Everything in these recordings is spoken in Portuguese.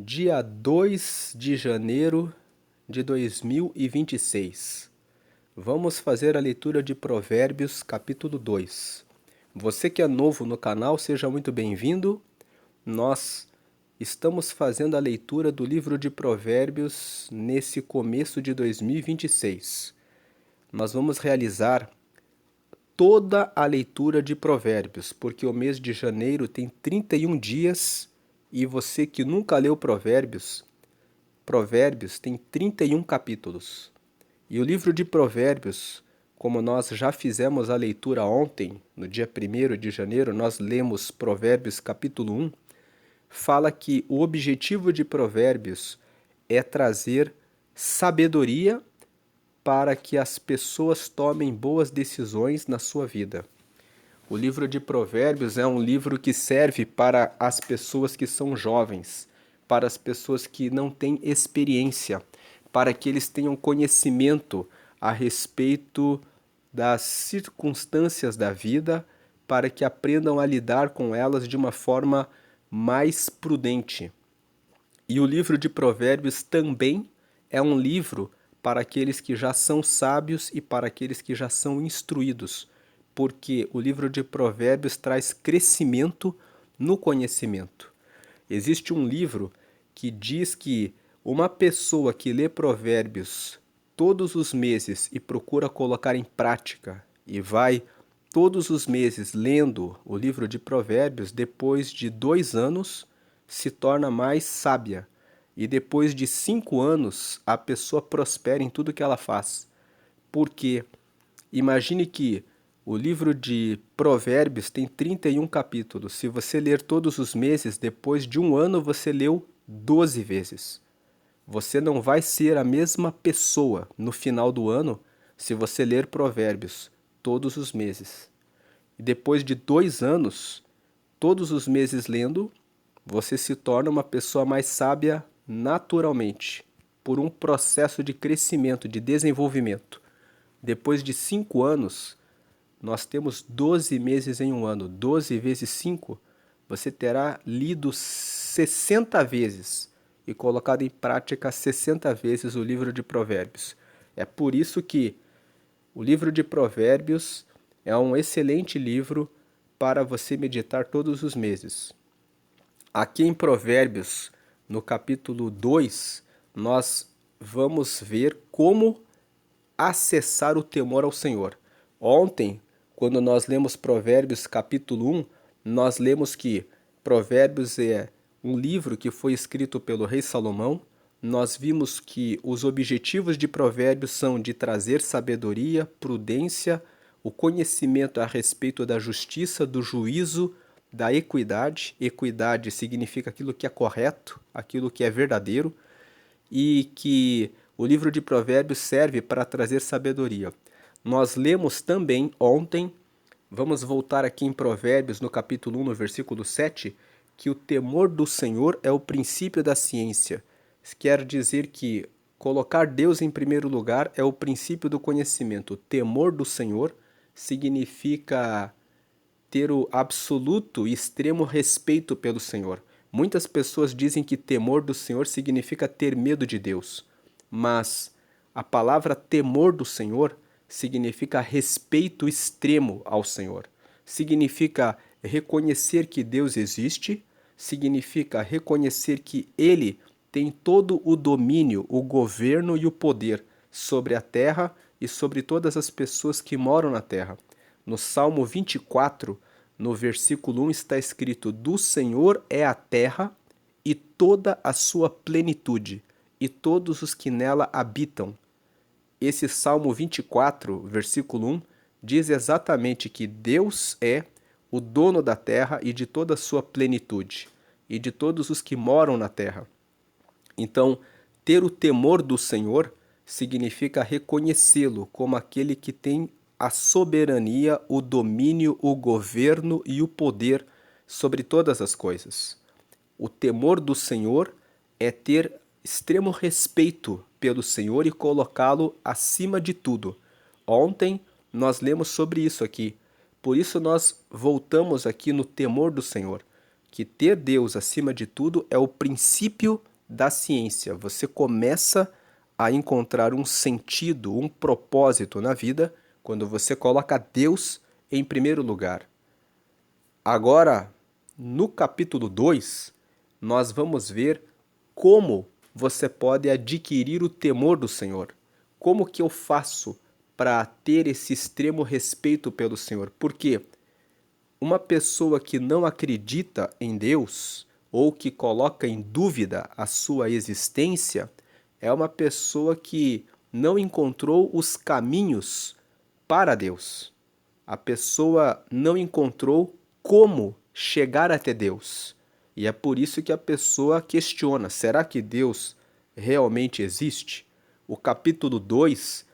Dia 2 de janeiro de 2026. Vamos fazer a leitura de Provérbios, capítulo 2. Você que é novo no canal, seja muito bem-vindo. Nós estamos fazendo a leitura do livro de Provérbios nesse começo de 2026. Nós vamos realizar toda a leitura de Provérbios, porque o mês de janeiro tem 31 dias e você que nunca leu Provérbios, Provérbios tem 31 capítulos. E o livro de Provérbios, como nós já fizemos a leitura ontem, no dia 1º de janeiro, nós lemos Provérbios capítulo 1, fala que o objetivo de Provérbios é trazer sabedoria para que as pessoas tomem boas decisões na sua vida. O livro de Provérbios é um livro que serve para as pessoas que são jovens, para as pessoas que não têm experiência, para que eles tenham conhecimento a respeito das circunstâncias da vida, para que aprendam a lidar com elas de uma forma mais prudente. E o livro de Provérbios também é um livro para aqueles que já são sábios e para aqueles que já são instruídos, porque o livro de Provérbios traz crescimento no conhecimento. Existe um livro que diz que uma pessoa que lê Provérbios todos os meses e procura colocar em prática e vai todos os meses lendo o livro de Provérbios, depois de 2 anos se torna mais sábia. E depois de 5 anos a pessoa prospera em tudo que ela faz. Porque imagine que o livro de Provérbios tem 31 capítulos. Se você ler todos os meses, depois de 1 ano você leu 12 vezes. Você não vai ser a mesma pessoa no final do ano se você ler Provérbios todos os meses. E depois de 2 anos, todos os meses lendo, você se torna uma pessoa mais sábia naturalmente, por um processo de crescimento, de desenvolvimento. Depois de 5 anos, nós temos 12 meses em um ano. 12 vezes 5, você terá lido 60 vezes e colocado em prática 60 vezes o livro de Provérbios. É por isso que o livro de Provérbios é um excelente livro para você meditar todos os meses. Aqui em Provérbios, no capítulo 2, nós vamos ver como acessar o temor ao Senhor. Ontem, quando nós lemos Provérbios capítulo 1, nós lemos que Provérbios é um livro que foi escrito pelo rei Salomão. Nós vimos que os objetivos de Provérbios são de trazer sabedoria, prudência, o conhecimento a respeito da justiça, do juízo, da equidade. Equidade significa aquilo que é correto, aquilo que é verdadeiro, e que o livro de Provérbios serve para trazer sabedoria. Nós lemos também ontem, vamos voltar aqui em Provérbios, no capítulo 1, no versículo 7, que o temor do Senhor é o princípio da ciência. Isso quer dizer que colocar Deus em primeiro lugar é o princípio do conhecimento. O temor do Senhor significa ter o absoluto e extremo respeito pelo Senhor. Muitas pessoas dizem que temor do Senhor significa ter medo de Deus, mas a palavra temor do Senhor significa respeito extremo ao Senhor. Significa reconhecer que Deus existe, significa reconhecer que Ele tem todo o domínio, o governo e o poder sobre a terra e sobre todas as pessoas que moram na terra. No Salmo 24, no versículo 1 está escrito: do Senhor é a terra e toda a sua plenitude, e todos os que nela habitam. Esse Salmo 24, versículo 1, diz exatamente que Deus é o dono da terra e de toda a sua plenitude, e de todos os que moram na terra. Então, ter o temor do Senhor significa reconhecê-lo como aquele que tem a soberania, o domínio, o governo e o poder sobre todas as coisas. O temor do Senhor é ter extremo respeito pelo Senhor e colocá-lo acima de tudo. Ontem nós lemos sobre isso aqui. Por isso nós voltamos aqui no temor do Senhor. que ter Deus acima de tudo é o princípio da ciência. Você começa a encontrar um sentido, um propósito na vida quando você coloca Deus em primeiro lugar. Agora, no capítulo 2, nós vamos ver como você pode adquirir o temor do Senhor. Como que eu faço para ter esse extremo respeito pelo Senhor? Porque uma pessoa que não acredita em Deus ou que coloca em dúvida a sua existência é uma pessoa que não encontrou os caminhos para Deus. A pessoa não encontrou como chegar até Deus. E é por isso que a pessoa questiona: será que Deus realmente existe? O capítulo 2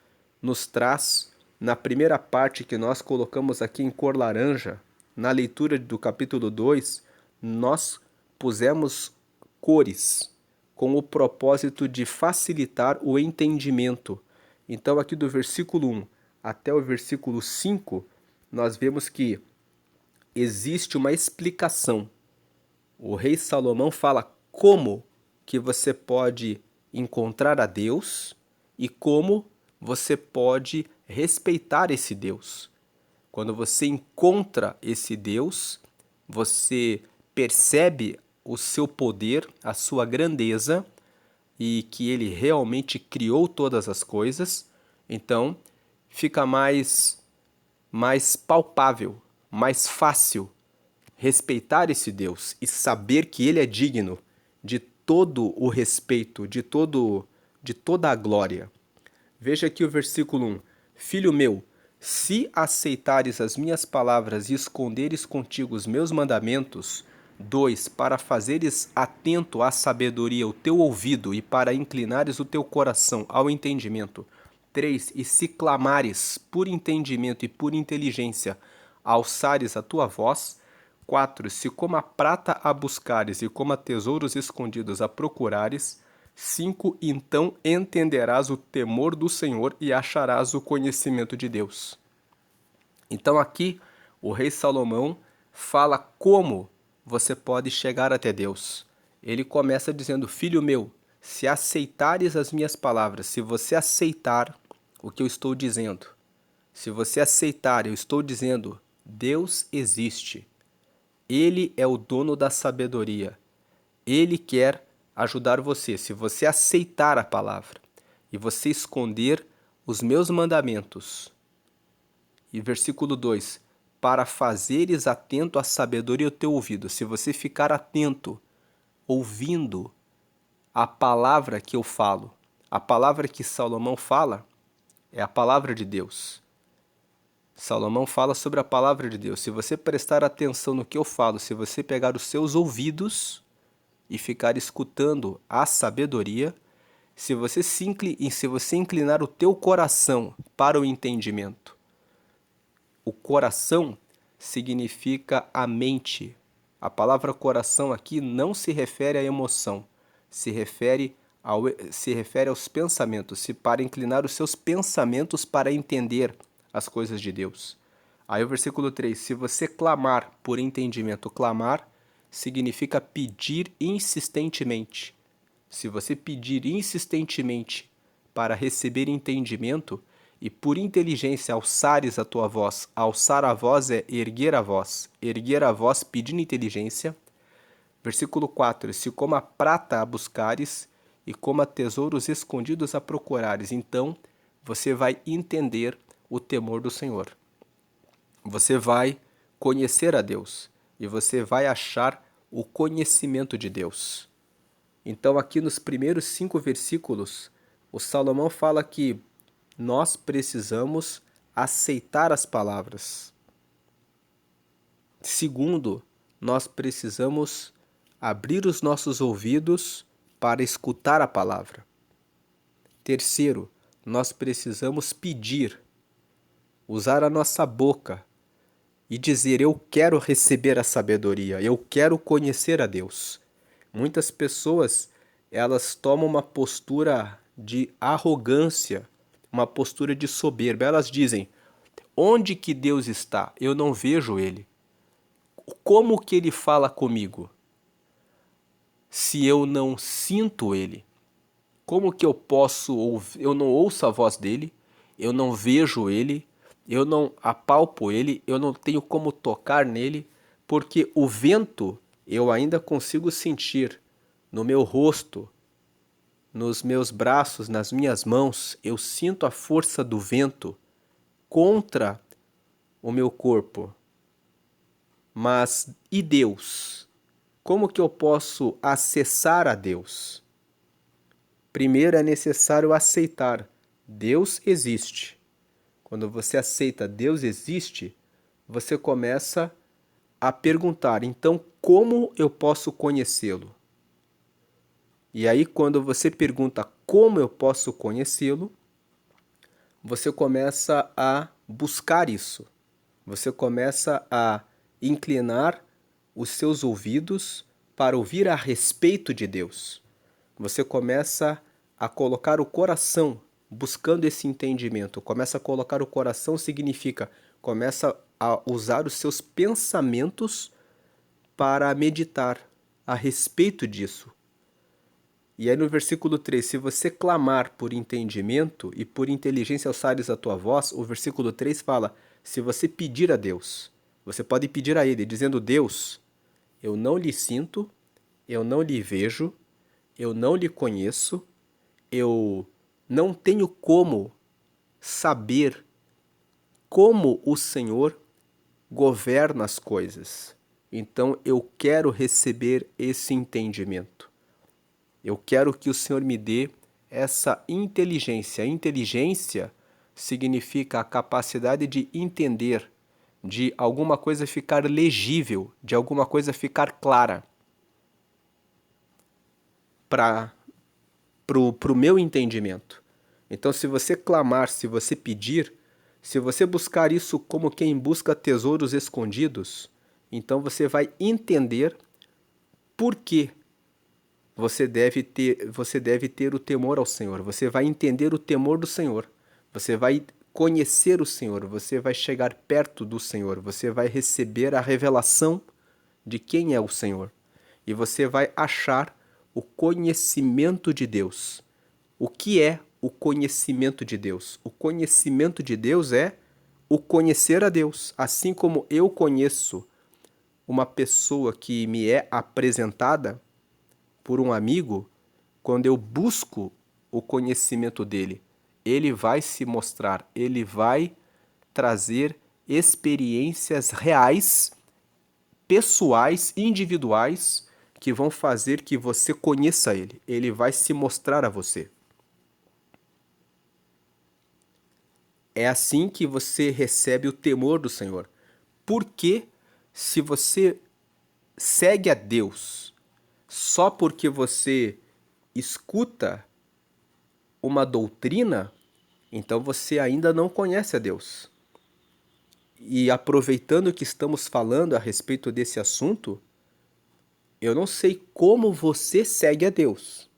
nos traz, na primeira parte que nós colocamos aqui em cor laranja, na leitura do capítulo 2, nós pusemos cores com o propósito de facilitar o entendimento. Então, aqui do versículo 1 até o versículo 5, nós vemos que existe uma explicação. O rei Salomão fala como que você pode encontrar a Deus e como você pode respeitar esse Deus. Quando você encontra esse Deus, você percebe o seu poder, a sua grandeza e que ele realmente criou todas as coisas, então fica mais palpável, mais fácil respeitar esse Deus e saber que ele é digno de todo o respeito, de toda a glória. Veja aqui o versículo 1. Filho meu, se aceitares as minhas palavras e esconderes contigo os meus mandamentos, 2. Para fazeres atento à sabedoria o teu ouvido e para inclinares o teu coração ao entendimento. 3. E se clamares por entendimento e por inteligência, alçares a tua voz. 4. Se como a prata a buscares e como a tesouros escondidos a procurares. 5. Então entenderás o temor do Senhor e acharás o conhecimento de Deus. Então aqui o rei Salomão fala como você pode chegar até Deus. Ele começa dizendo: filho meu, se aceitares as minhas palavras, se você aceitar o que eu estou dizendo, se você aceitar, eu estou dizendo, Deus existe. Ele é o dono da sabedoria. Ele quer ajudar você. Se você aceitar a palavra e você esconder os meus mandamentos. E versículo 2, para fazeres atento à sabedoria o teu ouvido. Se você ficar atento, ouvindo a palavra que eu falo, a palavra que Salomão fala é a palavra de Deus. Salomão fala sobre a palavra de Deus. Se você prestar atenção no que eu falo, se você pegar os seus ouvidos e ficar escutando a sabedoria, se você inclinar o teu coração para o entendimento. O coração significa a mente. A palavra coração aqui não se refere à emoção, se refere aos pensamentos, para inclinar os seus pensamentos para entender as coisas de Deus. Aí o versículo 3, se você clamar por entendimento, clamar significa pedir insistentemente. Se você pedir insistentemente para receber entendimento e por inteligência alçares a tua voz, alçar a voz é erguer a voz pedindo inteligência. Versículo 4, se como a prata a buscares e como a tesouros escondidos a procurares, então você vai entender o temor do Senhor. Você vai conhecer a Deus e você vai achar o conhecimento de Deus. Então aqui nos primeiros 5 versículos, o Salomão fala que nós precisamos aceitar as palavras. Segundo, nós precisamos abrir os nossos ouvidos para escutar a palavra. Terceiro, nós precisamos pedir, usar a nossa boca e dizer: eu quero receber a sabedoria, eu quero conhecer a Deus. Muitas pessoas, elas tomam uma postura de arrogância, uma postura de soberba. Elas dizem: onde que Deus está? Eu não vejo Ele. Como que Ele fala comigo? se eu não sinto Ele? Como que eu posso ouvir? Eu não ouço a voz dele, eu não vejo ele, eu não apalpo ele, eu não tenho como tocar nele, porque o vento eu ainda consigo sentir no meu rosto, nos meus braços, nas minhas mãos, eu sinto a força do vento contra o meu corpo. Mas e Deus? Como que eu posso acessar a Deus? Primeiro é necessário aceitar. Deus existe. Quando você aceita Deus existe, você começa a perguntar, então como eu posso conhecê-lo? E aí quando você pergunta como eu posso conhecê-lo, você começa a buscar isso. Você começa a inclinar os seus ouvidos para ouvir a respeito de Deus. Você começa a colocar o coração buscando esse entendimento. Começa a colocar o coração significa começa a usar os seus pensamentos para meditar a respeito disso. E aí no versículo 3, se você clamar por entendimento e por inteligência alçares a tua voz, o versículo 3 fala, se você pedir a Deus, você pode pedir a Ele, dizendo, Deus, eu não lhe sinto, eu não lhe vejo, eu não lhe conheço, eu não tenho como saber como o Senhor governa as coisas. Então eu quero receber esse entendimento. Eu quero que o Senhor me dê essa inteligência. Inteligência significa a capacidade de entender, de alguma coisa ficar legível, de alguma coisa ficar clara. Para o meu entendimento. Então, se você clamar, se você pedir, se você buscar isso como quem busca tesouros escondidos, então você vai entender por que você deve ter o temor ao Senhor. Você vai entender o temor do Senhor. Você vai conhecer o Senhor. Você vai chegar perto do Senhor. Você vai receber a revelação de quem é o Senhor. E você vai achar o conhecimento de Deus. O que é o conhecimento de Deus? O conhecimento de Deus é o conhecer a Deus. Assim como eu conheço uma pessoa que me é apresentada por um amigo, quando eu busco o conhecimento dele, ele vai se mostrar, ele vai trazer experiências reais, pessoais, individuais, que vão fazer que você conheça ele. Ele vai se mostrar a você. É assim que você recebe o temor do Senhor. Porque se você segue a Deus só porque você escuta uma doutrina, então você ainda não conhece a Deus. E aproveitando que estamos falando a respeito desse assunto, eu não sei como você segue a Deus,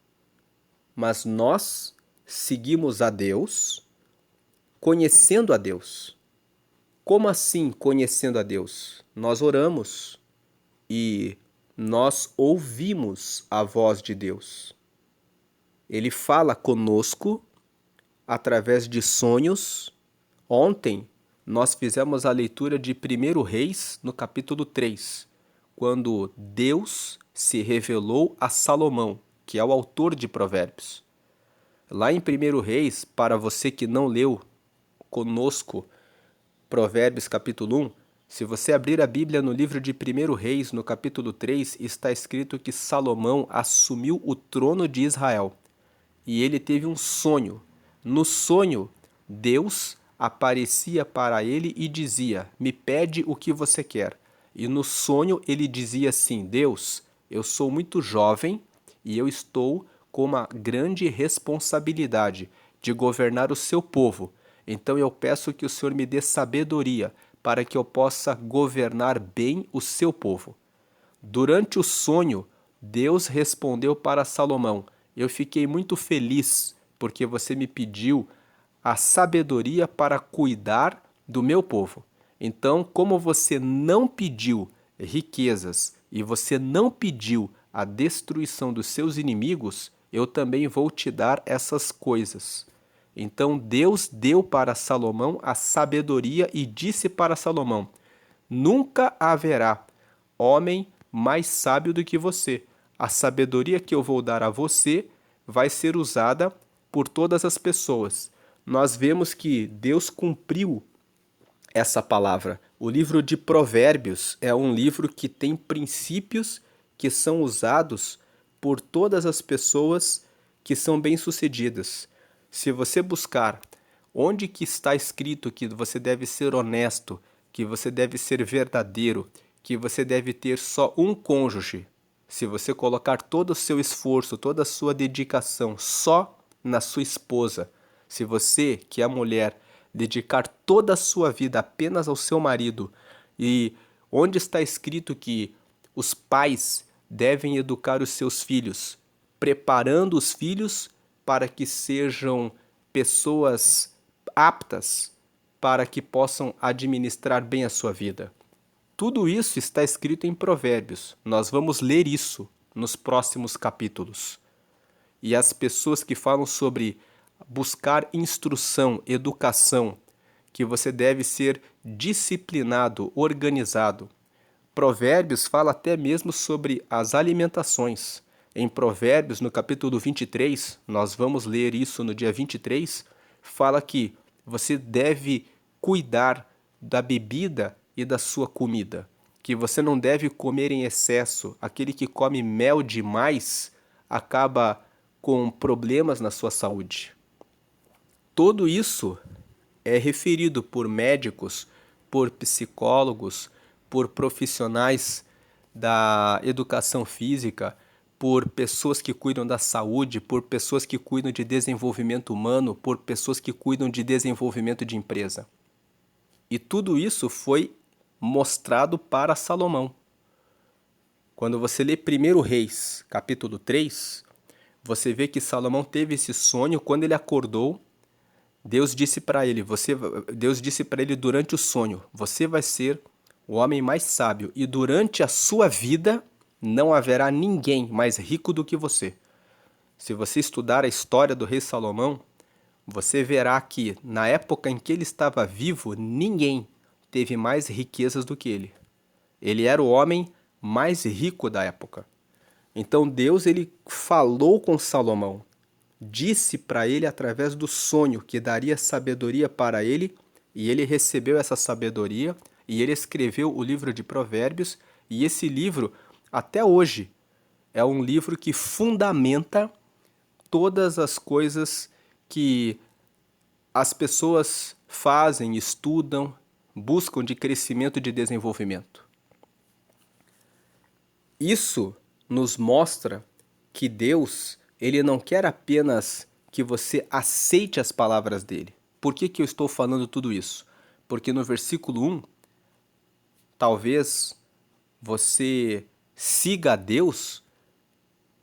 mas nós seguimos a Deus conhecendo a Deus. Como assim conhecendo a Deus? Nós oramos e nós ouvimos a voz de Deus. Ele fala conosco através de sonhos. Ontem nós fizemos a leitura de 1 Reis, no capítulo 3, quando Deus se revelou a Salomão, que é o autor de Provérbios. Lá em 1 Reis, para você que não leu conosco Provérbios capítulo 1, se você abrir a Bíblia no livro de 1 Reis, no capítulo 3, está escrito que Salomão assumiu o trono de Israel. E ele teve um sonho. No sonho, Deus aparecia para ele e dizia, me pede o que você quer. E no sonho ele dizia assim, Deus, eu sou muito jovem e eu estou com uma grande responsabilidade de governar o seu povo. Então eu peço que o Senhor me dê sabedoria para que eu possa governar bem o seu povo. Durante o sonho, Deus respondeu para Salomão, eu fiquei muito feliz porque você me pediu a sabedoria para cuidar do meu povo. Então, como você não pediu riquezas e você não pediu a destruição dos seus inimigos, eu também vou te dar essas coisas. Então Deus deu para Salomão a sabedoria e disse para Salomão: nunca haverá homem mais sábio do que você. A sabedoria que eu vou dar a você vai ser usada por todas as pessoas. Nós vemos que Deus cumpriu essa palavra. O livro de Provérbios é um livro que tem princípios que são usados por todas as pessoas que são bem-sucedidas. Se você buscar onde que está escrito que você deve ser honesto, que você deve ser verdadeiro, que você deve ter só um cônjuge, se você colocar todo o seu esforço, toda a sua dedicação só na sua esposa, se você, que é mulher, dedicar toda a sua vida apenas ao seu marido, e onde está escrito que os pais devem educar os seus filhos, preparando os filhos para que sejam pessoas aptas para que possam administrar bem a sua vida. Tudo isso está escrito em Provérbios. Nós vamos ler isso nos próximos capítulos. E as pessoas que falam sobre buscar instrução, educação, que você deve ser disciplinado, organizado. Provérbios fala até mesmo sobre as alimentações. Em Provérbios, no capítulo 23, nós vamos ler isso no dia 23, fala que você deve cuidar da bebida e da sua comida, que você não deve comer em excesso. Aquele que come mel demais acaba com problemas na sua saúde. Tudo isso é referido por médicos, por psicólogos, por profissionais da educação física, por pessoas que cuidam da saúde, por pessoas que cuidam de desenvolvimento humano, por pessoas que cuidam de desenvolvimento de empresa. E tudo isso foi mostrado para Salomão. Quando você lê 1 Reis, capítulo 3, você vê que Salomão teve esse sonho. Quando ele acordou, Deus disse para ele durante o sonho: você vai ser o homem mais sábio e durante a sua vida não haverá ninguém mais rico do que você. Se você estudar a história do rei Salomão, você verá que na época em que ele estava vivo, ninguém teve mais riquezas do que ele. Ele era o homem mais rico da época. Então Deus ele falou com Salomão, disse para ele através do sonho que daria sabedoria para ele, e ele recebeu essa sabedoria, e ele escreveu o livro de Provérbios, e esse livro, até hoje, é um livro que fundamenta todas as coisas que as pessoas fazem, estudam, buscam de crescimento e de desenvolvimento. Isso nos mostra que Deus, ele não quer apenas que você aceite as palavras dele. Por que eu estou falando tudo isso? Porque no versículo 1, talvez você siga a Deus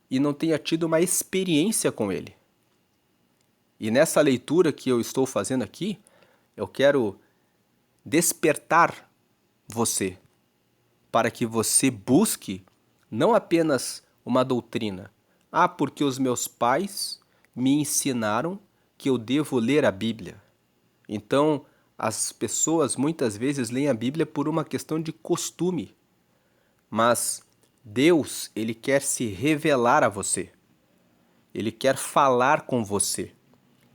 e não tenha tido uma experiência com ele. E nessa leitura que eu estou fazendo aqui, eu quero despertar você para que você busque não apenas uma doutrina. Ah, porque os meus pais me ensinaram que eu devo ler a Bíblia. Então, as pessoas muitas vezes leem a Bíblia por uma questão de costume. Mas Deus, ele quer se revelar a você. Ele quer falar com você.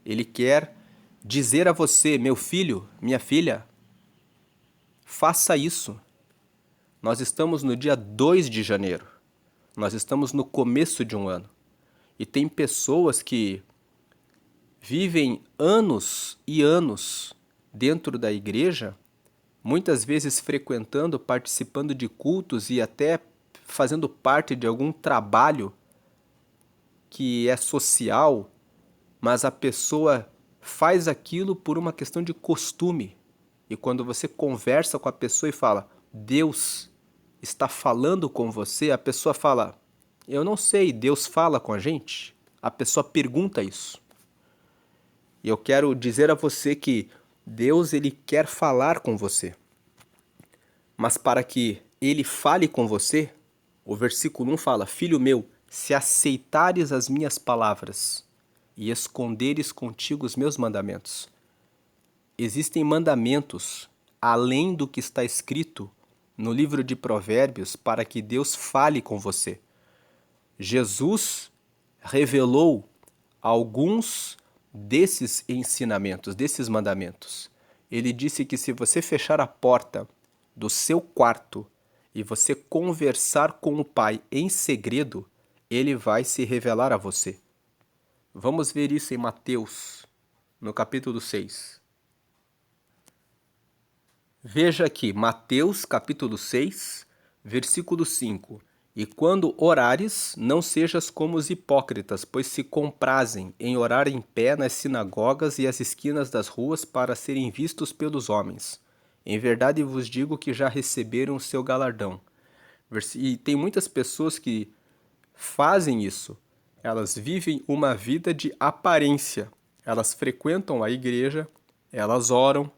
Ele quer dizer a você: meu filho, minha filha, faça isso. Nós estamos no dia 2 de janeiro. Nós estamos no começo de um ano. E tem pessoas que vivem anos e anos dentro da igreja, muitas vezes frequentando, participando de cultos e até fazendo parte de algum trabalho que é social, mas a pessoa faz aquilo por uma questão de costume. E quando você conversa com a pessoa e fala: Deus está falando com você, a pessoa fala: eu não sei, Deus fala com a gente? A pessoa pergunta isso. E eu quero dizer a você que Deus, ele quer falar com você. Mas para que ele fale com você, O versículo 1 fala: Filho meu, se aceitares as minhas palavras e esconderes contigo os meus mandamentos. Existem mandamentos além do que está escrito no livro de Provérbios para que Deus fale com você. Jesus revelou alguns desses ensinamentos, desses mandamentos. Ele disse que se você fechar a porta do seu quarto e você conversar com o Pai em segredo, ele vai se revelar a você. Vamos ver isso em Mateus, no capítulo 6. Veja aqui, Mateus capítulo 6, versículo 5. E quando orares, não sejas como os hipócritas, pois se comprazem em orar em pé nas sinagogas e às esquinas das ruas para serem vistos pelos homens. Em verdade vos digo que já receberam o seu galardão. E tem muitas pessoas que fazem isso. Elas vivem uma vida de aparência. Elas frequentam a igreja, elas oram,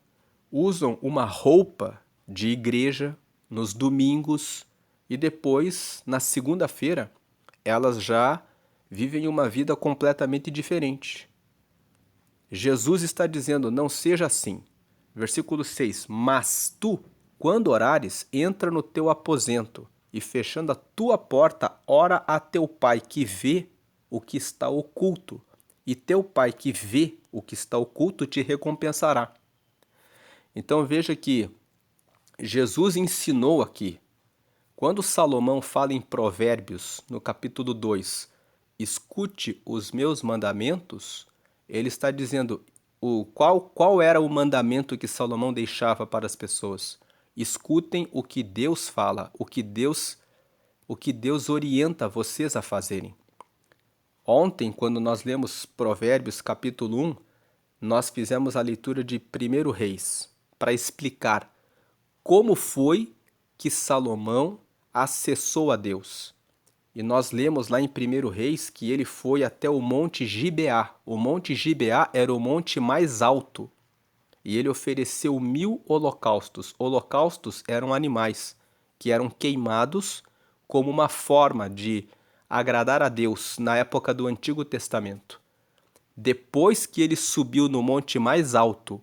usam uma roupa de igreja nos domingos e depois, na segunda-feira, elas já vivem uma vida completamente diferente. Jesus está dizendo: não seja assim. Versículo 6: Mas tu, quando orares, entra no teu aposento e, fechando a tua porta, ora a teu pai que vê o que está oculto, e teu pai que vê o que está oculto te recompensará. Então veja que Jesus ensinou aqui, quando Salomão fala em Provérbios, no capítulo 2, escute os meus mandamentos, ele está dizendo qual era o mandamento que Salomão deixava para as pessoas. Escutem o que Deus fala, o que Deus orienta vocês a fazerem. Ontem, quando nós lemos Provérbios capítulo 1, nós fizemos a leitura de 1 Reis, para explicar como foi que Salomão acessou a Deus. E nós lemos lá em 1 Reis que ele foi até o Monte Gibeá. O Monte Gibeá era o monte mais alto. E ele ofereceu 1000 holocaustos. Holocaustos eram animais que eram queimados como uma forma de agradar a Deus na época do Antigo Testamento. Depois que ele subiu no monte mais alto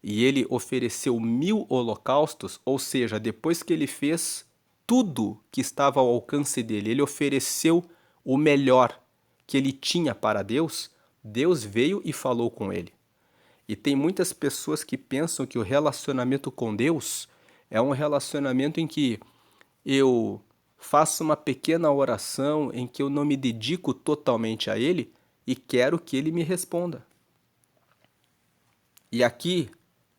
e ele ofereceu 1000 holocaustos, ou seja, depois que ele fez tudo que estava ao alcance dele, ele ofereceu o melhor que ele tinha para Deus, Deus veio e falou com ele. E tem muitas pessoas que pensam que o relacionamento com Deus é um relacionamento em que eu faço uma pequena oração, em que eu não me dedico totalmente a Ele e quero que Ele me responda. E aqui,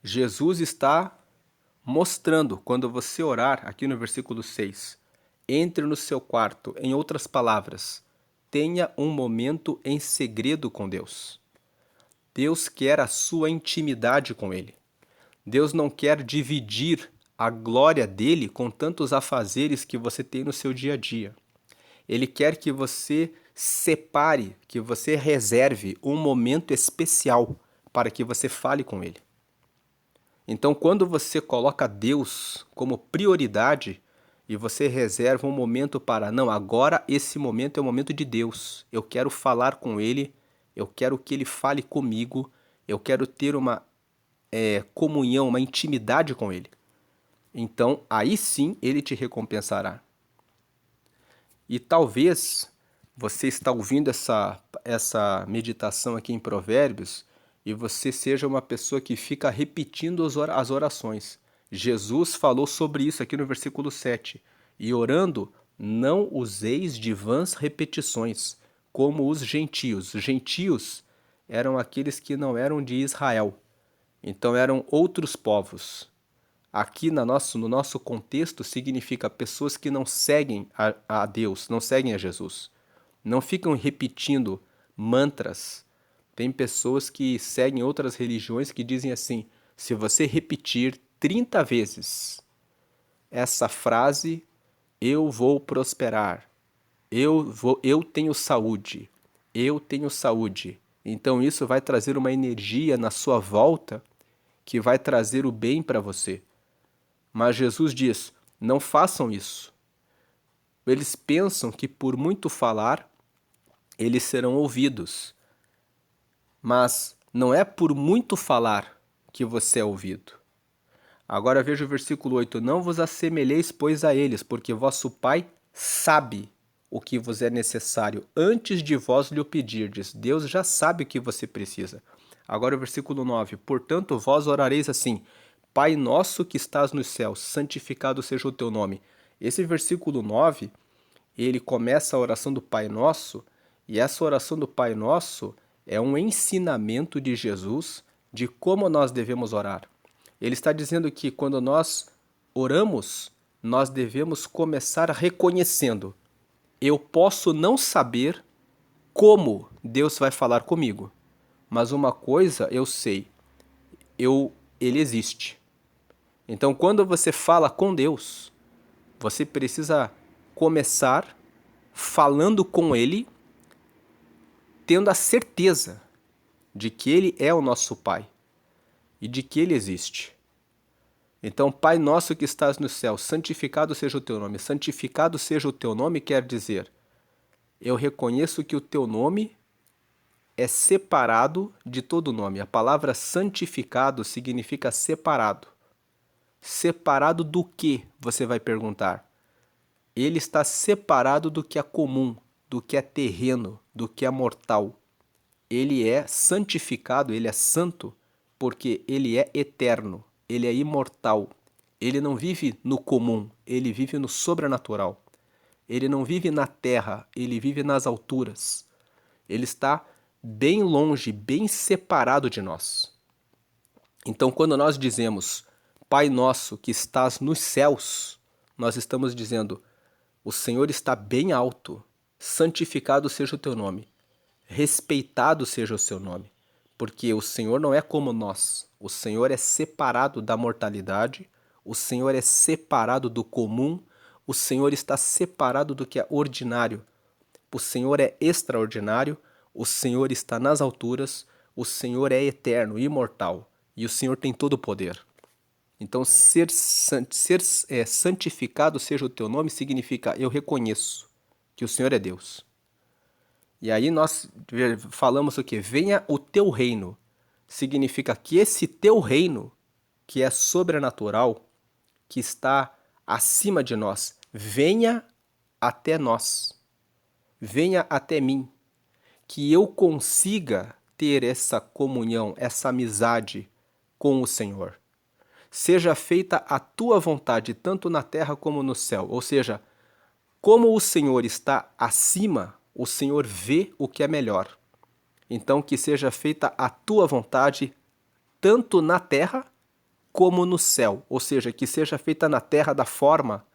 Jesus está mostrando, quando você orar, aqui no versículo 6, entre no seu quarto, em outras palavras, tenha um momento em segredo com Deus. Deus quer a sua intimidade com Ele. Deus não quer dividir a glória dele com tantos afazeres que você tem no seu dia a dia. Ele quer que você separe, que você reserve um momento especial para que você fale com Ele. Então, quando você coloca Deus como prioridade e você reserva um momento para, não, agora esse momento é o momento de Deus, eu quero falar com Ele, eu quero que Ele fale comigo, eu quero ter uma comunhão, uma intimidade com Ele. Então, aí sim, Ele te recompensará. E talvez você está ouvindo essa meditação aqui em Provérbios e você seja uma pessoa que fica repetindo as orações. Jesus falou sobre isso aqui no versículo 7. E orando, não useis de vãs repetições, como os gentios. Os gentios eram aqueles que não eram de Israel. Então eram outros povos. Aqui no nosso contexto significa pessoas que não seguem a Deus, não seguem a Jesus. Não ficam repetindo mantras. Tem pessoas que seguem outras religiões que dizem assim: se você repetir 30 vezes essa frase, eu vou prosperar, eu tenho saúde, eu tenho saúde. Então isso vai trazer uma energia na sua volta que vai trazer o bem para você. Mas Jesus diz: não façam isso. Eles pensam que por muito falar, eles serão ouvidos. Mas não é por muito falar que você é ouvido. Agora veja o versículo 8. Não vos assemelheis, pois, a eles, porque vosso Pai sabe o que vos é necessário antes de vós lhe o pedirdes. Deus já sabe o que você precisa. Agora o versículo 9. Portanto, vós orareis assim: Pai nosso que estás nos céus, santificado seja o teu nome. Esse versículo 9, ele começa a oração do Pai Nosso, e essa oração do Pai Nosso é um ensinamento de Jesus de como nós devemos orar. Ele está dizendo que quando nós oramos, nós devemos começar reconhecendo: eu posso não saber como Deus vai falar comigo, mas uma coisa eu sei, ele existe. Então, quando você fala com Deus, você precisa começar falando com Ele, tendo a certeza de que Ele é o nosso Pai e de que Ele existe. Então, Pai nosso que estás no céu, santificado seja o teu nome. Santificado seja o teu nome quer dizer, eu reconheço que o teu nome é separado de todo nome. A palavra santificado significa separado. Separado do que, você vai perguntar? Ele está separado do que é comum, do que é terreno, do que é mortal. Ele é santificado, ele é santo, porque ele é eterno, ele é imortal. Ele não vive no comum, ele vive no sobrenatural. Ele não vive na terra, ele vive nas alturas. Ele está bem longe, bem separado de nós. Então, quando nós dizemos Pai nosso que estás nos céus, nós estamos dizendo: o Senhor está bem alto, santificado seja o teu nome, respeitado seja o seu nome, porque o Senhor não é como nós, o Senhor é separado da mortalidade, o Senhor é separado do comum, o Senhor está separado do que é ordinário, o Senhor é extraordinário, o Senhor está nas alturas, o Senhor é eterno, imortal, e o Senhor tem todo o poder. Então, santificado seja o teu nome significa eu reconheço que o Senhor é Deus. E aí nós falamos o quê? Venha o teu reino. Significa que esse teu reino, que é sobrenatural, que está acima de nós, venha até nós. Venha até mim. Que eu consiga ter essa comunhão, essa amizade com o Senhor. Seja feita a tua vontade, tanto na terra como no céu. Ou seja, como o Senhor está acima, o Senhor vê o que é melhor. Então, que seja feita a tua vontade, tanto na terra como no céu. Ou seja, que seja feita na terra da forma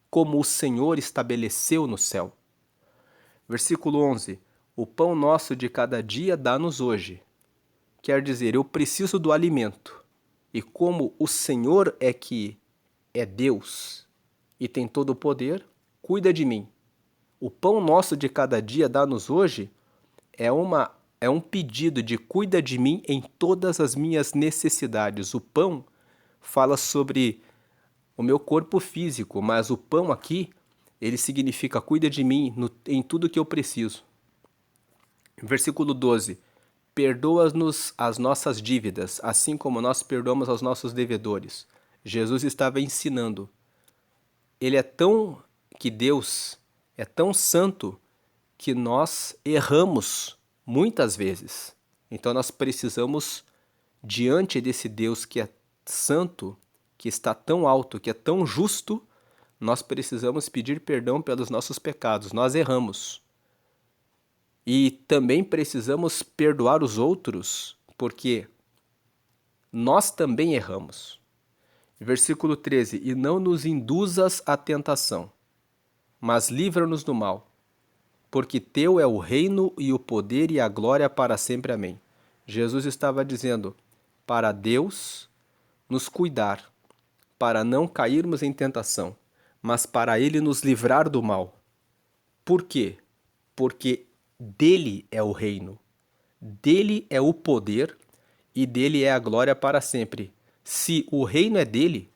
como o Senhor estabeleceu no céu. Versículo 11. O pão nosso de cada dia dá-nos hoje. Quer dizer, eu preciso do alimento. E como o Senhor é que é Deus e tem todo o poder, cuida de mim. O pão nosso de cada dia dá-nos hoje é um pedido de cuida de mim em todas as minhas necessidades. O pão fala sobre o meu corpo físico, mas o pão aqui, ele significa cuida de mim em tudo que eu preciso. Versículo 12. Perdoa-nos as nossas dívidas, assim como nós perdoamos aos nossos devedores. Jesus estava ensinando. Deus é tão santo que nós erramos muitas vezes. Então nós precisamos, diante desse Deus que é santo, que está tão alto, que é tão justo, nós precisamos pedir perdão pelos nossos pecados. Nós erramos. E também precisamos perdoar os outros, porque nós também erramos. Versículo 13. E não nos induzas à tentação, mas livra-nos do mal. Porque teu é o reino e o poder e a glória para sempre. Amém. Jesus estava dizendo para Deus nos cuidar, para não cairmos em tentação, mas para Ele nos livrar do mal. Por quê? Porque dele é o reino, dele é o poder e dele é a glória para sempre. Se o reino é dele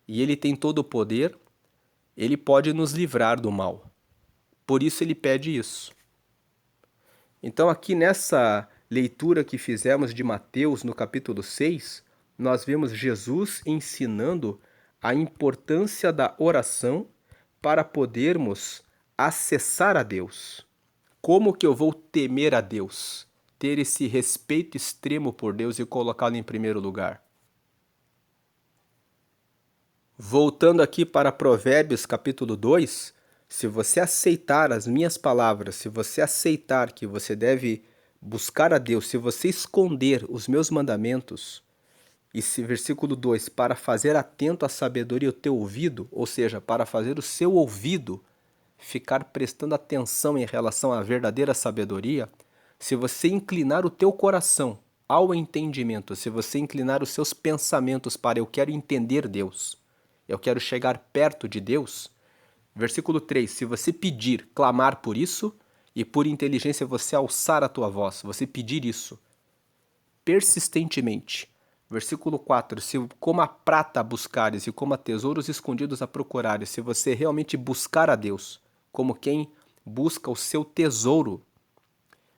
e ele tem todo o poder, ele pode nos livrar do mal. Por isso ele pede isso. Então aqui nessa leitura que fizemos de Mateus no capítulo 6, nós vemos Jesus ensinando a importância da oração para podermos acessar a Deus. Como que eu vou temer a Deus? Ter esse respeito extremo por Deus e colocá-lo em primeiro lugar. Voltando aqui para Provérbios capítulo 2, se você aceitar as minhas palavras, se você aceitar que você deve buscar a Deus, se você esconder os meus mandamentos, esse versículo 2, para fazer atento à sabedoria o teu ouvido, ou seja, para fazer o seu ouvido ficar prestando atenção em relação à verdadeira sabedoria, se você inclinar o teu coração ao entendimento, se você inclinar os seus pensamentos para eu quero entender Deus, eu quero chegar perto de Deus, versículo 3, se você pedir, clamar por isso, e por inteligência você alçar a tua voz, você pedir isso persistentemente. Versículo 4, se como a prata buscares e como a tesouros escondidos a procurares, se você realmente buscar a Deus, como quem busca o seu tesouro.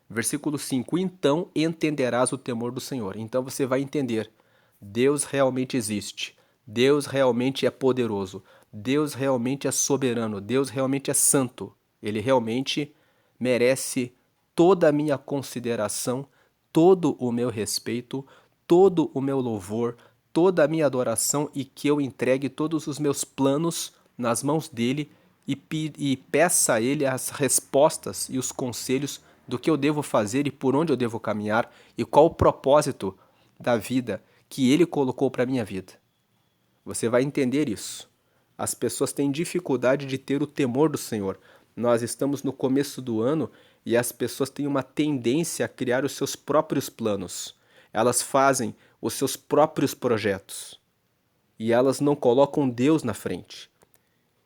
Versículo 5, então entenderás o temor do Senhor. Então você vai entender, Deus realmente existe, Deus realmente é poderoso, Deus realmente é soberano, Deus realmente é santo. Ele realmente merece toda a minha consideração, todo o meu respeito, todo o meu louvor, toda a minha adoração e que eu entregue todos os meus planos nas mãos dele e peça a ele as respostas e os conselhos do que eu devo fazer e por onde eu devo caminhar e qual o propósito da vida que ele colocou para a minha vida. Você vai entender isso. As pessoas têm dificuldade de ter o temor do Senhor. Nós estamos no começo do ano e as pessoas têm uma tendência a criar os seus próprios planos. Elas fazem os seus próprios projetos. E elas não colocam Deus na frente.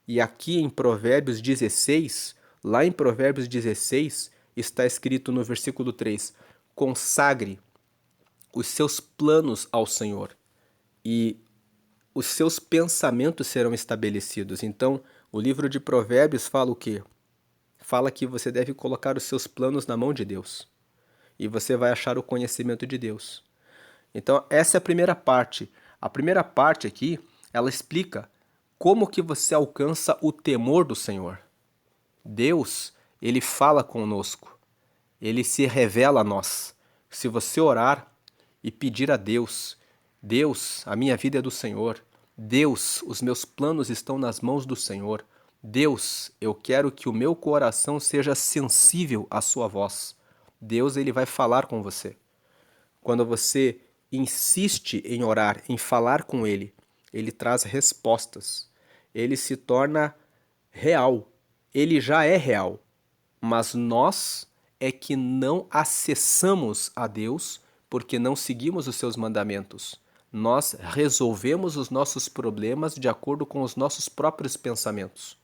E aqui em Provérbios 16, lá em Provérbios 16, está escrito no versículo 3, consagre os seus planos ao Senhor e os seus pensamentos serão estabelecidos. Então, o livro de Provérbios fala o quê? Fala que você deve colocar os seus planos na mão de Deus. E você vai achar o conhecimento de Deus. Então, essa é a primeira parte. A primeira parte aqui, ela explica como que você alcança o temor do Senhor. Deus, ele fala conosco. Ele se revela a nós. Se você orar e pedir a Deus, Deus, a minha vida é do Senhor. Deus, os meus planos estão nas mãos do Senhor. Deus, eu quero que o meu coração seja sensível à sua voz. Deus, ele vai falar com você. Quando você insiste em orar, em falar com ele, ele traz respostas. Ele se torna real. Ele já é real. Mas nós é que não acessamos a Deus porque não seguimos os seus mandamentos. Nós resolvemos os nossos problemas de acordo com os nossos próprios pensamentos.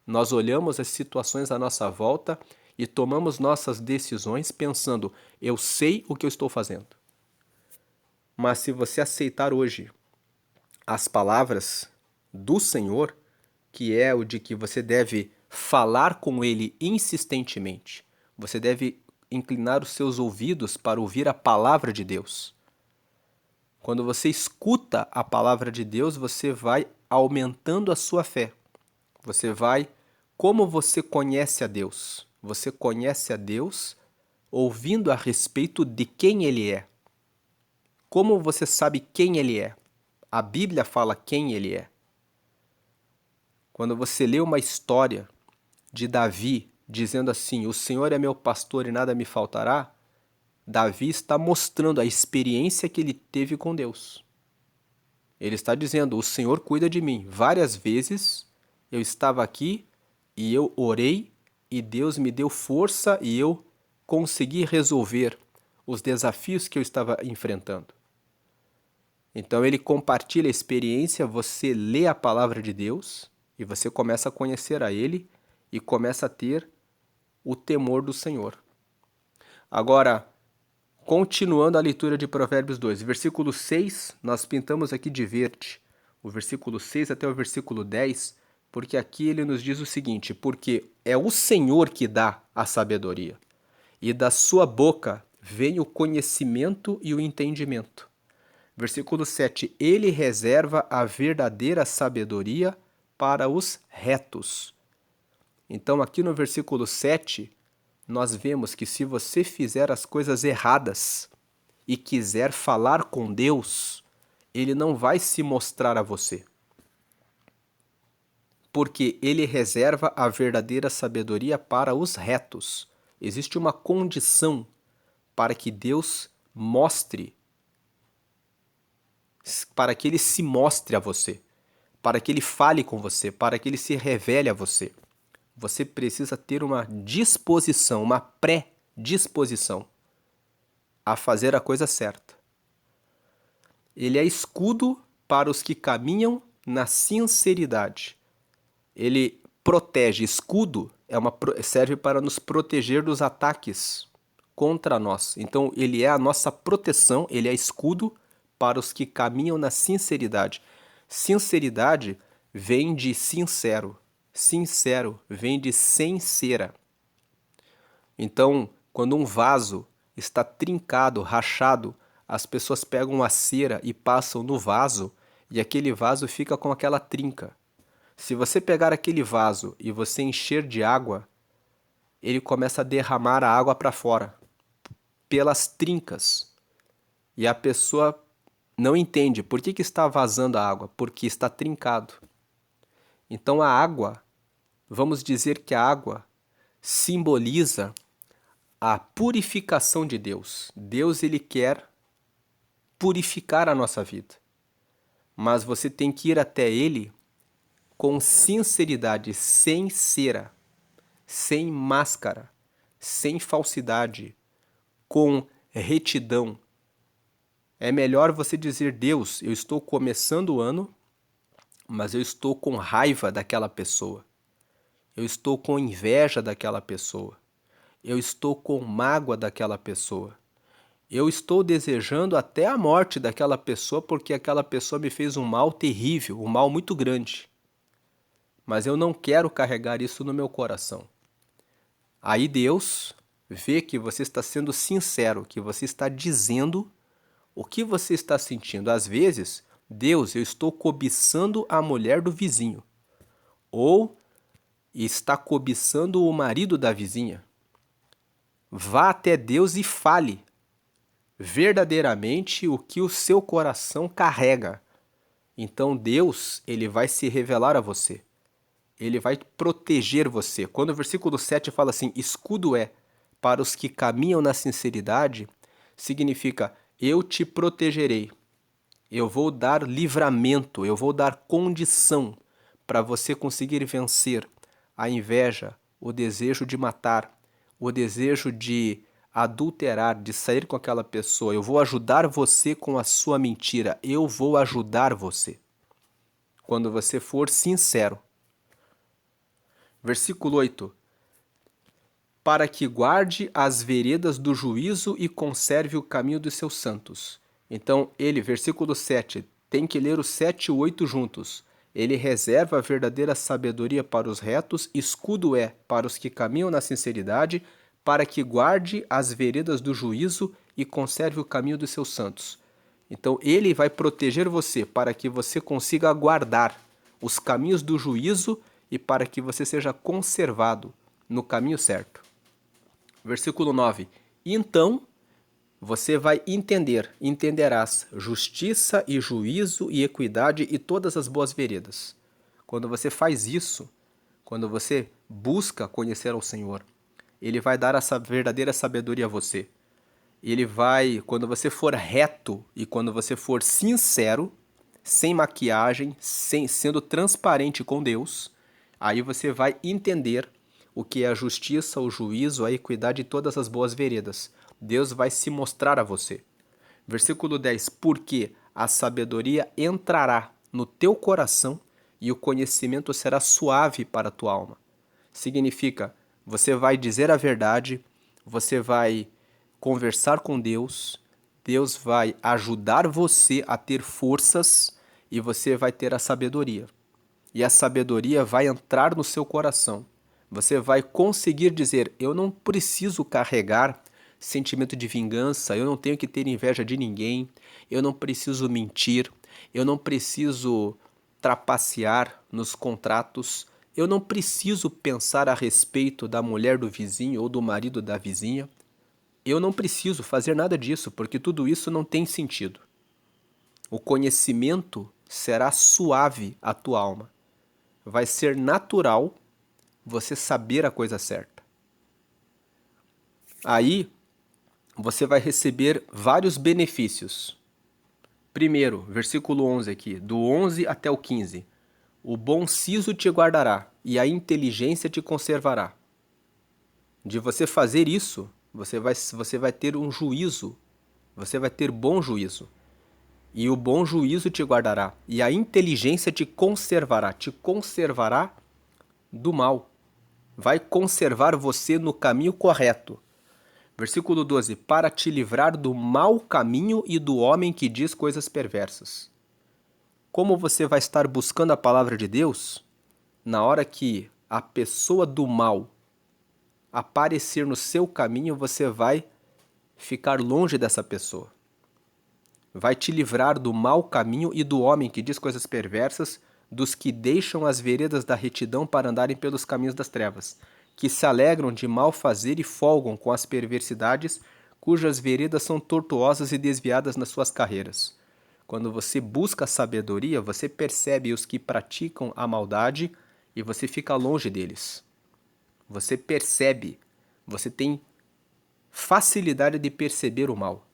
Nós olhamos as situações à nossa volta e tomamos nossas decisões pensando, eu sei o que eu estou fazendo. Mas se você aceitar hoje as palavras do Senhor, que é o de que você deve falar com Ele insistentemente, você deve inclinar os seus ouvidos para ouvir a palavra de Deus. Quando você escuta a palavra de Deus, você vai aumentando a sua fé. Você vai, como você conhece a Deus? Você conhece a Deus ouvindo a respeito de quem Ele é. Como você sabe quem Ele é? A Bíblia fala quem Ele é. Quando você lê uma história de Davi dizendo assim, o Senhor é meu pastor e nada me faltará, Davi está mostrando a experiência que ele teve com Deus. Ele está dizendo, o Senhor cuida de mim. Várias vezes eu estava aqui e eu orei e Deus me deu força e eu consegui resolver os desafios que eu estava enfrentando. Então ele compartilha a experiência, você lê a palavra de Deus e você começa a conhecer a Ele e começa a ter o temor do Senhor. Agora, continuando a leitura de Provérbios 2, versículo 6, nós pintamos aqui de verde. O versículo 6 até o versículo 10 Porque aqui ele nos diz o seguinte: porque é o Senhor que dá a sabedoria, e da sua boca vem o conhecimento e o entendimento. Versículo 7: ele reserva a verdadeira sabedoria para os retos. Então, aqui no versículo 7, nós vemos que se você fizer as coisas erradas e quiser falar com Deus, ele não vai se mostrar a você. Porque ele reserva a verdadeira sabedoria para os retos. Existe uma condição para que Deus mostre, para que ele se mostre a você, para que ele fale com você, para que ele se revele a você. Você precisa ter uma disposição, uma pré-disposição a fazer a coisa certa. Ele é escudo para os que caminham na sinceridade. Ele protege. Escudo serve para nos proteger dos ataques contra nós. Então, ele é a nossa proteção, ele é escudo para os que caminham na sinceridade. Sinceridade vem de sincero. Sincero vem de sem cera. Então, quando um vaso está trincado, rachado, as pessoas pegam a cera e passam no vaso e aquele vaso fica com aquela trinca. Se você pegar aquele vaso e você encher de água, ele começa a derramar a água para fora, pelas trincas. E a pessoa não entende por que está vazando a água, porque está trincado. Então a água, vamos dizer que a água simboliza a purificação de Deus. Deus, ele quer purificar a nossa vida. Mas você tem que ir até ele com sinceridade, sem cera, sem máscara, sem falsidade, com retidão. É melhor você dizer: Deus, eu estou começando o ano, mas eu estou com raiva daquela pessoa. Eu estou com inveja daquela pessoa. Eu estou com mágoa daquela pessoa. Eu estou desejando até a morte daquela pessoa porque aquela pessoa me fez um mal terrível, um mal muito grande. Mas eu não quero carregar isso no meu coração. Aí Deus vê que você está sendo sincero, que você está dizendo o que você está sentindo. Às vezes, Deus, eu estou cobiçando a mulher do vizinho. Ou está cobiçando o marido da vizinha. Vá até Deus e fale verdadeiramente o que o seu coração carrega. Então Deus, ele vai se revelar a você. Ele vai proteger você. Quando o versículo 7 fala assim: escudo é para os que caminham na sinceridade, significa: eu te protegerei. Eu vou dar livramento, eu vou dar condição para você conseguir vencer a inveja, o desejo de matar, o desejo de adulterar, de sair com aquela pessoa. Eu vou ajudar você com a sua mentira. Eu vou ajudar você. Quando você for sincero. Versículo 8. Para que guarde as veredas do juízo e conserve o caminho dos seus santos. Então, ele, versículo 7, tem que ler os 7 e 8 juntos. Ele reserva a verdadeira sabedoria para os retos, escudo é para os que caminham na sinceridade, para que guarde as veredas do juízo e conserve o caminho dos seus santos. Então, ele vai proteger você para que você consiga guardar os caminhos do juízo e para que você seja conservado no caminho certo. Versículo 9. Então você vai entenderás justiça e juízo e equidade e todas as boas veredas. Quando você faz isso, quando você busca conhecer ao Senhor, ele vai dar essa verdadeira sabedoria a você. Ele vai, quando você for reto e quando você for sincero, sem maquiagem, sendo transparente com Deus, aí você vai entender o que é a justiça, o juízo, a equidade e todas as boas veredas. Deus vai se mostrar a você. Versículo 10. Porque a sabedoria entrará no teu coração e o conhecimento será suave para a tua alma. Significa, você vai dizer a verdade, você vai conversar com Deus, Deus vai ajudar você a ter forças e você vai ter a sabedoria. e a sabedoria vai entrar no seu coração. Você vai conseguir dizer: eu não preciso carregar sentimento de vingança, eu não tenho que ter inveja de ninguém, eu não preciso mentir, eu não preciso trapacear nos contratos, eu não preciso pensar a respeito da mulher do vizinho ou do marido da vizinha. Eu não preciso fazer nada disso, porque tudo isso não tem sentido. O conhecimento será suave à tua alma. Vai ser natural você saber a coisa certa. Aí você vai receber vários benefícios. Primeiro, versículo 11 aqui, do 11 até o 15. O bom siso te guardará e a inteligência te conservará. De você fazer isso, você vai ter um juízo, você vai ter bom juízo. E o bom juízo te guardará, e a inteligência te conservará do mal. Vai conservar você no caminho correto. Versículo 12: para te livrar do mau caminho e do homem que diz coisas perversas. Como você vai estar buscando a palavra de Deus, na hora que a pessoa do mal aparecer no seu caminho, você vai ficar longe dessa pessoa. Vai te livrar do mau caminho e do homem que diz coisas perversas, dos que deixam as veredas da retidão para andarem pelos caminhos das trevas, que se alegram de mal fazer e folgam com as perversidades, cujas veredas são tortuosas e desviadas nas suas carreiras. Quando você busca a sabedoria, você percebe os que praticam a maldade e você fica longe deles. Você percebe, você tem facilidade de perceber o mal.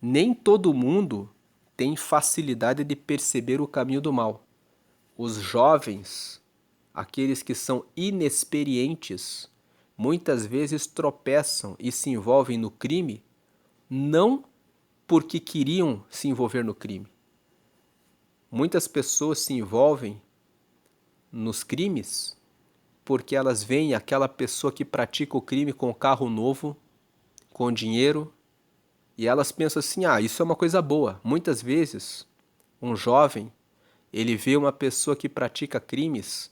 Nem todo mundo tem facilidade de perceber o caminho do mal. Os jovens, aqueles que são inexperientes, muitas vezes tropeçam e se envolvem no crime, não porque queriam se envolver no crime. Muitas pessoas se envolvem nos crimes porque elas veem aquela pessoa que pratica o crime com carro novo, com dinheiro, e elas pensam assim: ah, isso é uma coisa boa. Muitas vezes, um jovem, ele vê uma pessoa que pratica crimes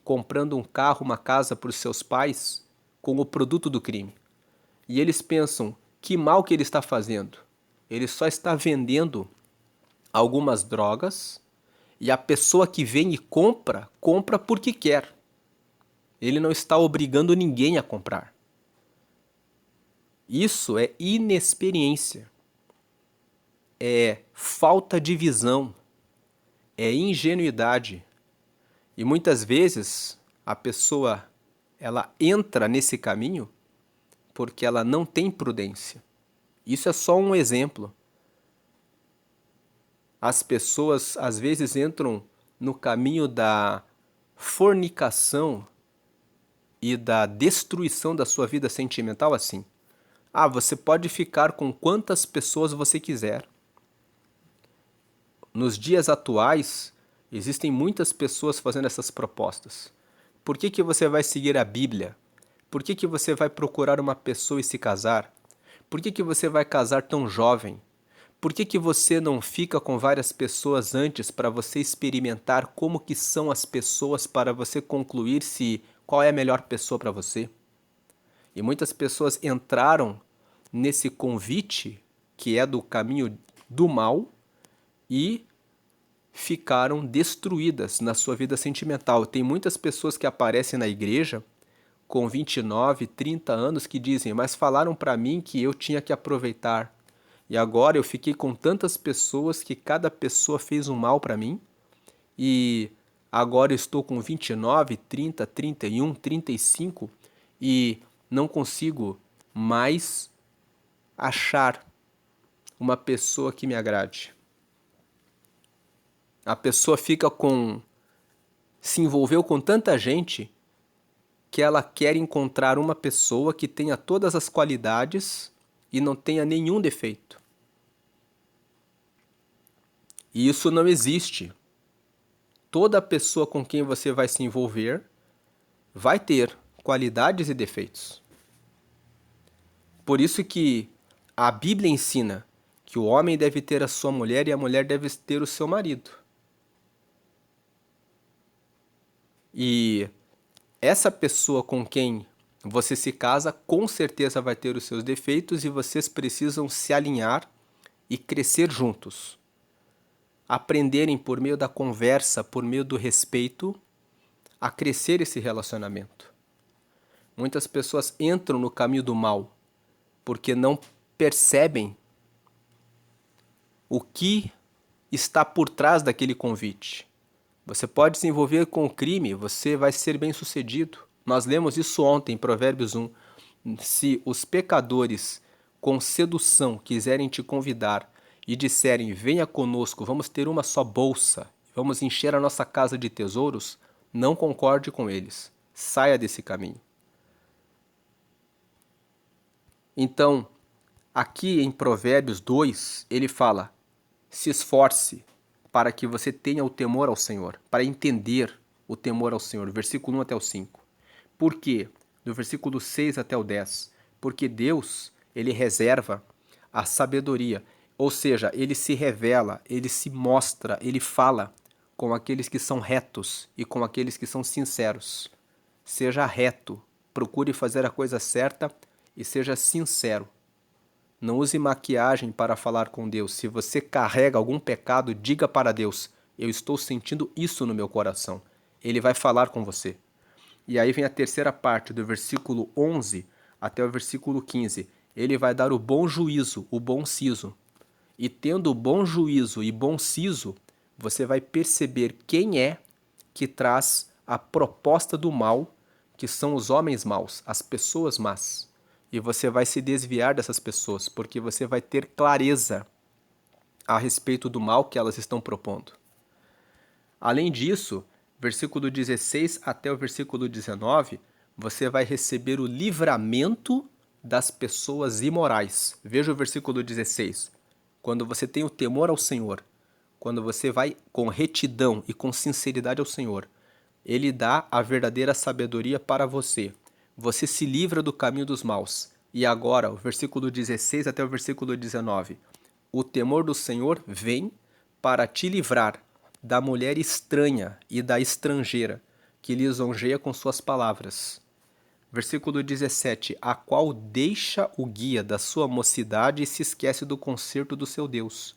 comprando um carro, uma casa para os seus pais com o produto do crime. E eles pensam: que mal que ele está fazendo? Ele só está vendendo algumas drogas e a pessoa que vem e compra, compra porque quer. Ele não está obrigando ninguém a comprar. Isso é inexperiência, é falta de visão, é ingenuidade. E muitas vezes a pessoa ela entra nesse caminho porque ela não tem prudência. Isso é só um exemplo. As pessoas às vezes entram no caminho da fornicação e da destruição da sua vida sentimental assim. Ah, você pode ficar com quantas pessoas você quiser. Nos dias atuais, existem muitas pessoas fazendo essas propostas. Por que você vai seguir a Bíblia? Por que você vai procurar uma pessoa e se casar? Por que você vai casar tão jovem? Por que você não fica com várias pessoas antes para você experimentar como que são as pessoas para você concluir se qual é a melhor pessoa para você? E muitas pessoas entraram nesse convite que é do caminho do mal e ficaram destruídas na sua vida sentimental. Tem muitas pessoas que aparecem na igreja com 29, 30 anos que dizem: mas falaram para mim que eu tinha que aproveitar. E agora eu fiquei com tantas pessoas que cada pessoa fez um mal para mim. E agora eu estou com 29, 30, 31, 35 e não consigo mais achar uma pessoa que me agrade. A pessoa se envolveu com tanta gente que ela quer encontrar uma pessoa que tenha todas as qualidades e não tenha nenhum defeito. E isso não existe. Toda pessoa com quem você vai se envolver vai ter qualidades e defeitos. Por isso que a Bíblia ensina que o homem deve ter a sua mulher e a mulher deve ter o seu marido. E essa pessoa com quem você se casa com certeza vai ter os seus defeitos e vocês precisam se alinhar e crescer juntos. Aprenderem por meio da conversa, por meio do respeito, a crescer esse relacionamento. Muitas pessoas entram no caminho do mal porque não percebem o que está por trás daquele convite. Você pode se envolver com o crime, você vai ser bem-sucedido. Nós lemos isso ontem em Provérbios 1. Se os pecadores com sedução quiserem te convidar e disserem, venha conosco, vamos ter uma só bolsa, vamos encher a nossa casa de tesouros, não concorde com eles. Saia desse caminho. Então, aqui em Provérbios 2, ele fala, se esforce para que você tenha o temor ao Senhor, para entender o temor ao Senhor, versículo 1 até o 5. Por quê? Do versículo 6 até o 10. Porque Deus, ele reserva a sabedoria, ou seja, ele se revela, ele se mostra, ele fala com aqueles que são retos e com aqueles que são sinceros. Seja reto, procure fazer a coisa certa e seja sincero. Não use maquiagem para falar com Deus. Se você carrega algum pecado, diga para Deus, eu estou sentindo isso no meu coração. Ele vai falar com você. E aí vem a terceira parte, do versículo 11 até o versículo 15. Ele vai dar o bom juízo, o bom siso. E tendo bom juízo e bom siso, você vai perceber quem é que traz a proposta do mal, que são os homens maus, as pessoas más. E você vai se desviar dessas pessoas, porque você vai ter clareza a respeito do mal que elas estão propondo. Além disso, versículo 16 até o versículo 19, você vai receber o livramento das pessoas imorais. Veja o versículo 16. Quando você tem o temor ao Senhor, quando você vai com retidão e com sinceridade ao Senhor, Ele dá a verdadeira sabedoria para você. Você se livra do caminho dos maus. E agora, o versículo 16 até o versículo 19. O temor do Senhor vem para te livrar da mulher estranha e da estrangeira, que lisonjeia com suas palavras. Versículo 17. A qual deixa o guia da sua mocidade e se esquece do concerto do seu Deus.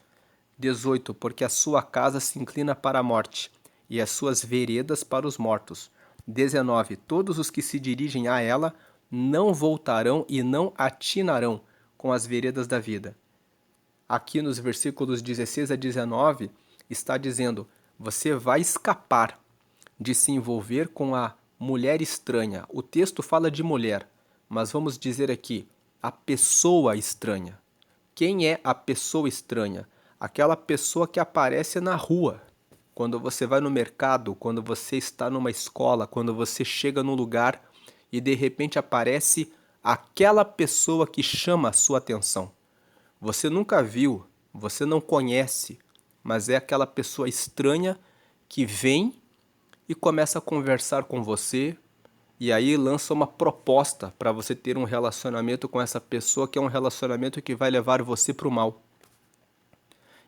18. Porque a sua casa se inclina para a morte, e as suas veredas para os mortos. 19. Todos os que se dirigem a ela não voltarão e não atinarão com as veredas da vida. Aqui nos versículos 16 a 19 está dizendo, você vai escapar de se envolver com a mulher estranha. O texto fala de mulher, mas vamos dizer aqui, a pessoa estranha. Quem é a pessoa estranha? Aquela pessoa que aparece na rua. Quando você vai no mercado, quando você está numa escola, quando você chega num lugar e de repente aparece aquela pessoa que chama a sua atenção. Você nunca viu, você não conhece, mas é aquela pessoa estranha que vem e começa a conversar com você e aí lança uma proposta para você ter um relacionamento com essa pessoa, que é um relacionamento que vai levar você para o mal.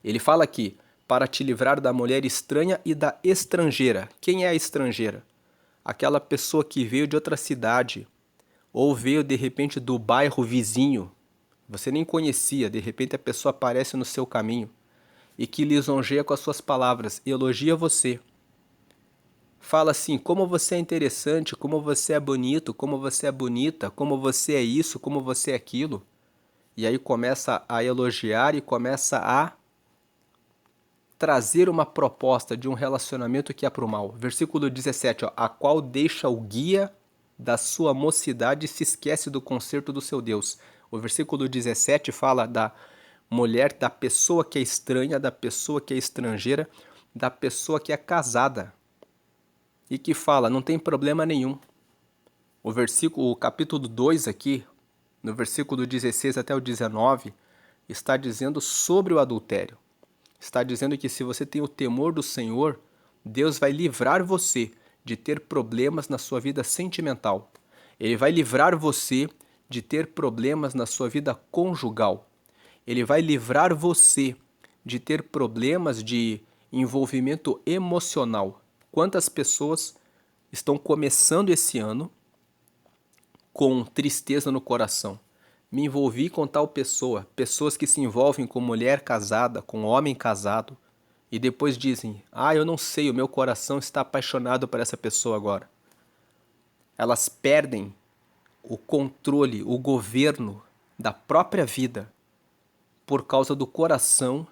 Ele fala aqui, para te livrar da mulher estranha e da estrangeira. Quem é a estrangeira? Aquela pessoa que veio de outra cidade, ou veio de repente do bairro vizinho, você nem conhecia, de repente a pessoa aparece no seu caminho e que lisonjeia com as suas palavras, elogia você. Fala assim, como você é interessante, como você é bonito, como você é bonita, como você é isso, como você é aquilo. E aí começa a elogiar e começa a trazer uma proposta de um relacionamento que é para o mal. Versículo 17, ó, a qual deixa o guia da sua mocidade e se esquece do concerto do seu Deus. O versículo 17 fala da mulher, da pessoa que é estranha, da pessoa que é estrangeira, da pessoa que é casada. E que fala, não tem problema nenhum. O capítulo 2 aqui, no versículo 16 até o 19, está dizendo sobre o adultério. Está dizendo que se você tem o temor do Senhor, Deus vai livrar você de ter problemas na sua vida sentimental. Ele vai livrar você de ter problemas na sua vida conjugal. Ele vai livrar você de ter problemas de envolvimento emocional. Quantas pessoas estão começando esse ano com tristeza no coração. Me envolvi com tal pessoa, pessoas que se envolvem com mulher casada, com homem casado, e depois dizem: "Ah, eu não sei, o meu coração está apaixonado por essa pessoa agora." Elas perdem o controle, o governo da própria vida por causa do coração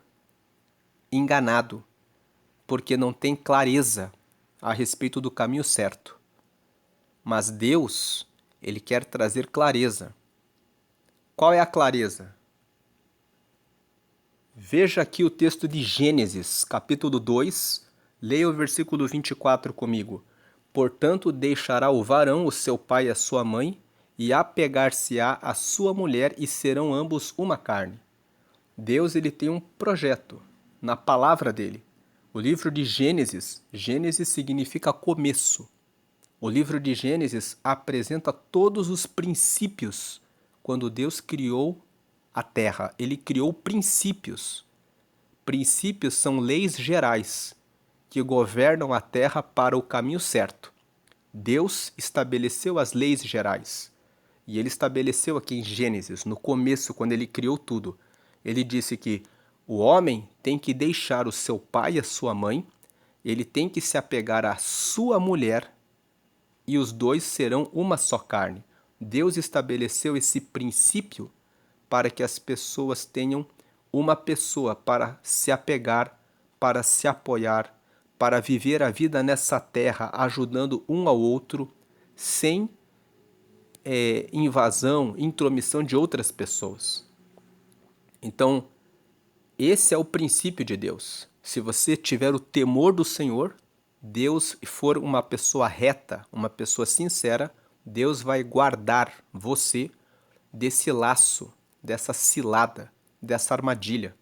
enganado, porque não tem clareza a respeito do caminho certo. Mas Deus, Ele quer trazer clareza. Qual é a clareza? Veja aqui o texto de Gênesis, capítulo 2, leia o versículo 24 comigo. Portanto, deixará o varão o seu pai e a sua mãe, e apegar-se-á à sua mulher, e serão ambos uma carne. Deus, ele tem um projeto na palavra dele. O livro de Gênesis, Gênesis significa começo. O livro de Gênesis apresenta todos os princípios quando Deus criou a terra. Ele criou princípios. Princípios são leis gerais que governam a terra para o caminho certo. Deus estabeleceu as leis gerais. E ele estabeleceu aqui em Gênesis, no começo, quando ele criou tudo. Ele disse que o homem tem que deixar o seu pai e a sua mãe, ele tem que se apegar à sua mulher, e os dois serão uma só carne. Deus estabeleceu esse princípio para que as pessoas tenham uma pessoa para se apegar, para se apoiar, para viver a vida nessa terra, ajudando um ao outro, sem invasão, intromissão de outras pessoas. Então, esse é o princípio de Deus. Se você tiver o temor do Senhor, Deus for uma pessoa reta, uma pessoa sincera, Deus vai guardar você desse laço, dessa cilada, dessa armadilha.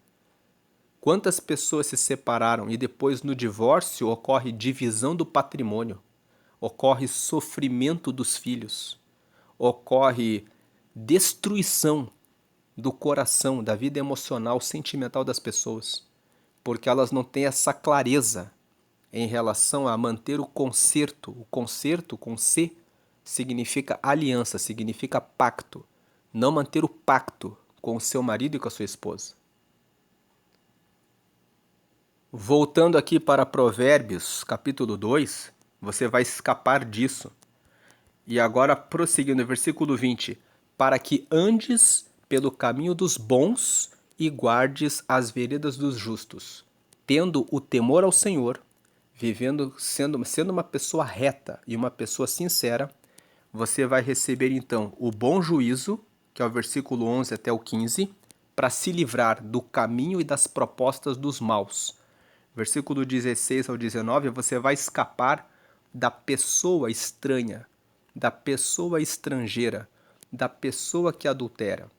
Quantas pessoas se separaram e depois no divórcio ocorre divisão do patrimônio, ocorre sofrimento dos filhos, ocorre destruição do coração, da vida emocional, sentimental das pessoas, porque elas não têm essa clareza em relação a manter o concerto. O concerto com C significa aliança, significa pacto. Não manter o pacto com o seu marido e com a sua esposa. Voltando aqui para Provérbios, capítulo 2, você vai escapar disso. E agora, prosseguindo, versículo 20. Para que andes pelo caminho dos bons e guardes as veredas dos justos, tendo o temor ao Senhor, vivendo, sendo uma pessoa reta e uma pessoa sincera, você vai receber então o bom juízo, que é o versículo 11 até o 15, para se livrar do caminho e das propostas dos maus. Versículo 16 ao 19, você vai escapar da pessoa estranha, da pessoa estrangeira, da pessoa que adultera.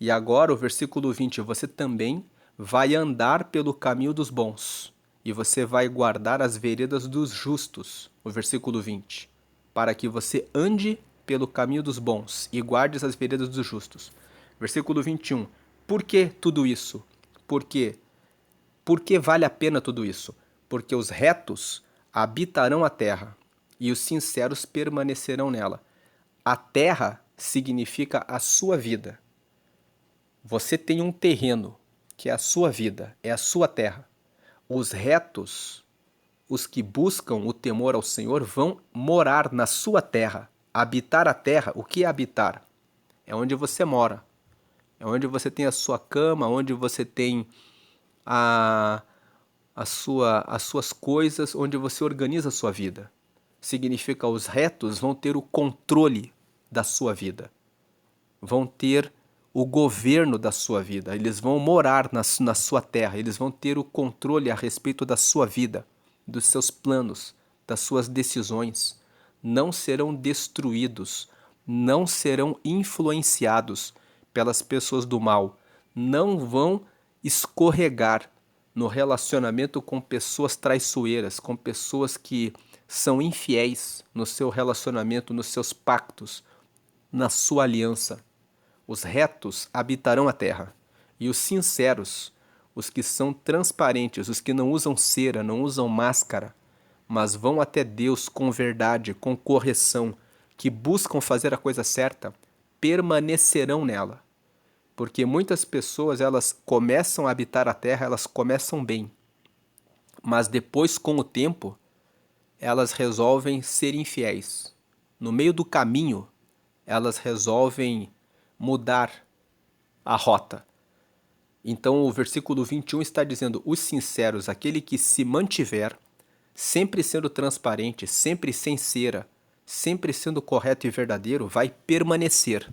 E agora, o versículo 20, você também vai andar pelo caminho dos bons, e você vai guardar as veredas dos justos, o versículo 20, para que você ande pelo caminho dos bons e guardes as veredas dos justos. Versículo 21, por que tudo isso? Por quê? Por que vale a pena tudo isso? Porque os retos habitarão a terra e os sinceros permanecerão nela. A terra significa a sua vida. Você tem um terreno que é a sua vida, é a sua terra. Os retos, os que buscam o temor ao Senhor, vão morar na sua terra. Habitar a terra, o que é habitar? É onde você mora. É onde você tem a sua cama, onde você tem as suas coisas, onde você organiza a sua vida. Significa os retos vão ter o controle da sua vida. Vão ter o governo da sua vida. Eles vão morar na sua terra. Eles vão ter o controle a respeito da sua vida, dos seus planos, das suas decisões. Não serão destruídos, não serão influenciados pelas pessoas do mal. Não vão escorregar no relacionamento com pessoas traiçoeiras, com pessoas que são infiéis no seu relacionamento, nos seus pactos, na sua aliança. Os retos habitarão a terra, e os sinceros, os que são transparentes, os que não usam cera, não usam máscara, mas vão até Deus com verdade, com correção, que buscam fazer a coisa certa, permanecerão nela. Porque muitas pessoas, elas começam a habitar a terra, elas começam bem, mas depois, com o tempo, elas resolvem ser infiéis. No meio do caminho, elas resolvem mudar a rota. Então o versículo 21 está dizendo: os sinceros, aquele que se mantiver, sempre sendo transparente, sempre sincera, sempre sendo correto e verdadeiro, vai permanecer,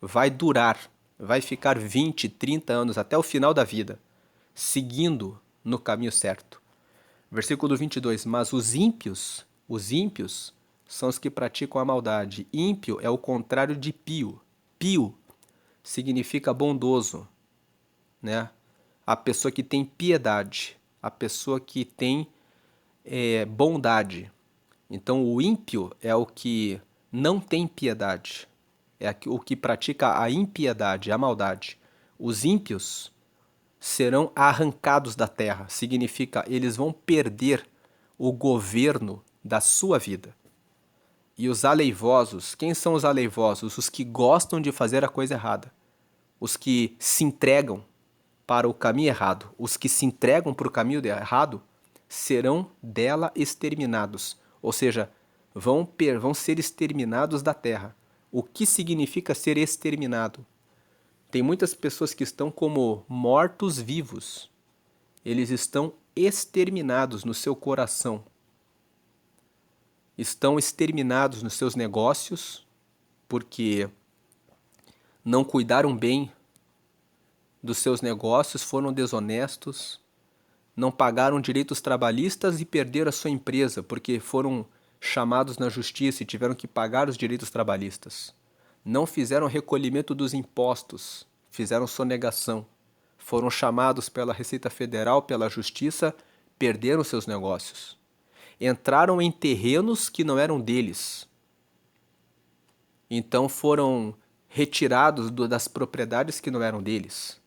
vai durar, vai ficar 20, 30 anos até o final da vida, seguindo no caminho certo. Versículo 22, mas os ímpios são os que praticam a maldade. Ímpio é o contrário de pio. Pio significa bondoso, né? A pessoa que tem piedade, a pessoa que tem bondade. Então o ímpio é o que não tem piedade, é o que pratica a impiedade, a maldade. Os ímpios serão arrancados da terra, significa eles vão perder o governo da sua vida. E os aleivosos, quem são os aleivosos? Os que gostam de fazer a coisa errada, os que se entregam para o caminho errado. Os que se entregam para o caminho errado serão dela exterminados, ou seja, vão ser exterminados da terra. O que significa ser exterminado? Tem muitas pessoas que estão como mortos-vivos. Eles estão exterminados no seu coração. Estão exterminados nos seus negócios, porque não cuidaram bem dos seus negócios, foram desonestos, não pagaram direitos trabalhistas e perderam a sua empresa, porque foram chamados na justiça e tiveram que pagar os direitos trabalhistas. Não fizeram recolhimento dos impostos, fizeram sonegação. Foram chamados pela Receita Federal, pela Justiça, perderam seus negócios. Entraram em terrenos que não eram deles. Então foram retirados das propriedades que não eram deles.